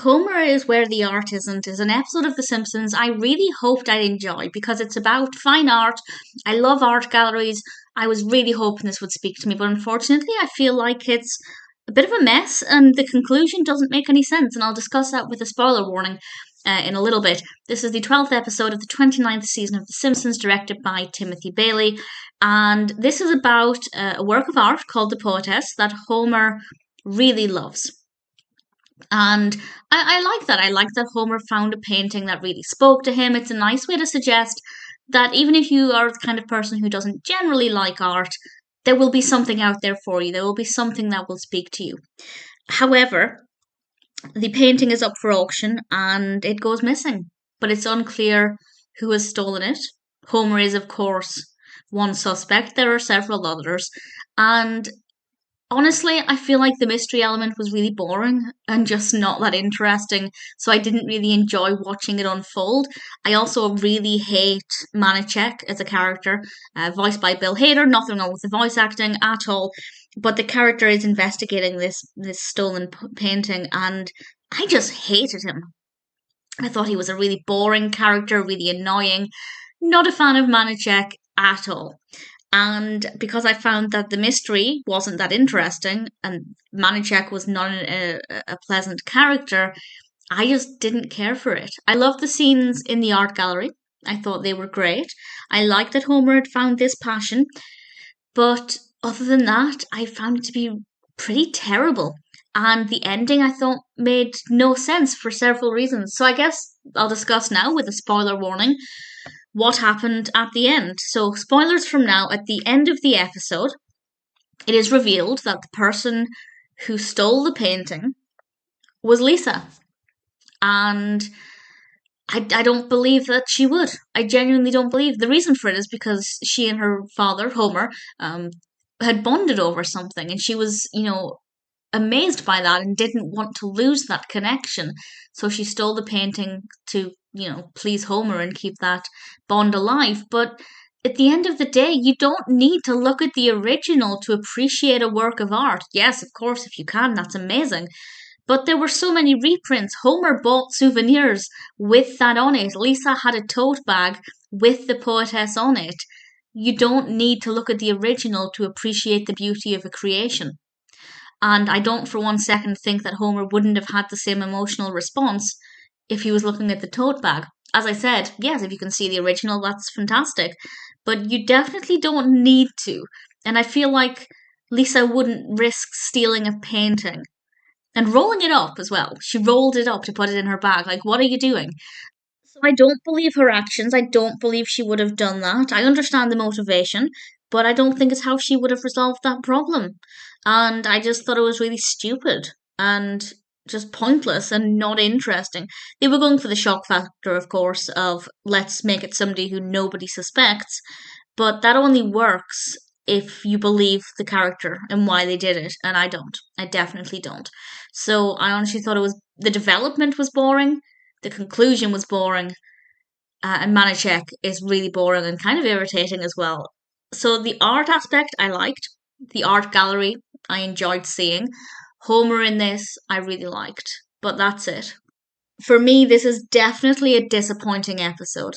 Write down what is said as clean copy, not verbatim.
Homer is Where the Art Isn't is an episode of The Simpsons I really hoped I'd enjoy because it's about fine art. I love art galleries. I was really hoping this would speak to me, but unfortunately, I feel like it's a bit of a mess and the conclusion doesn't make any sense. And I'll discuss that with a spoiler warning in a little bit. This is the 12th episode of the 29th season of The Simpsons, directed by Timothy Bailey. And this is about a work of art called The Poetess that Homer really loves. And I like that. I like that Homer found a painting that really spoke to him. It's a nice way to suggest that even if you are the kind of person who doesn't generally like art, there will be something out there for you. There will be something that will speak to you. However, the painting is up for auction and it goes missing, but it's unclear who has stolen it. Homer is, of course, one suspect. There are several others. And honestly, I feel like the mystery element was really boring and just not that interesting, so I didn't really enjoy watching it unfold. I also really hate Manichek as a character, voiced by Bill Hader. Nothing wrong with the voice acting at all, but the character is investigating this stolen painting, and I just hated him. I thought he was a really boring character, really annoying. Not a fan of Manichek at all. And because I found that the mystery wasn't that interesting and Manichek was not a pleasant character, I just didn't care for it. I loved the scenes in the art gallery. I thought they were great. I liked that Homer had found this passion. But other than that, I found it to be pretty terrible. And the ending I thought made no sense for several reasons. So I guess I'll discuss now with a spoiler warning what happened at the end. So, spoilers from now, at the end of the episode, it is revealed that the person who stole the painting was Lisa. And I don't believe that she would. I genuinely don't believe. The reason for it is because she and her father, Homer, had bonded over something, and she was, amazed by that and didn't want to lose that connection. So she stole the painting to, please Homer and keep that bond alive. But at the end of the day, you don't need to look at the original to appreciate a work of art. Yes, of course, if you can, that's amazing. But there were so many reprints. Homer bought souvenirs with that on it. Lisa had a tote bag with the poetess on it. You don't need to look at the original to appreciate the beauty of a creation. And I don't for one second think that Homer wouldn't have had the same emotional response if he was looking at the tote bag. As I said, yes, if you can see the original, that's fantastic. But you definitely don't need to. And I feel like Lisa wouldn't risk stealing a painting and rolling it up as well. She rolled it up to put it in her bag. Like, what are you doing? So I don't believe her actions. I don't believe she would have done that. I understand the motivation, but I don't think it's how she would have resolved that problem. And I just thought it was really stupid and just pointless and not interesting. They were going for the shock factor, of course, of let's make it somebody who nobody suspects, but that only works if you believe the character and why they did it, and I don't. I definitely don't. So I honestly thought the development was boring, the conclusion was boring, and Manichek is really boring and kind of irritating as well. So the art aspect I liked, the art gallery I enjoyed seeing. Homer in this I really liked, but that's it. For me, this is definitely a disappointing episode.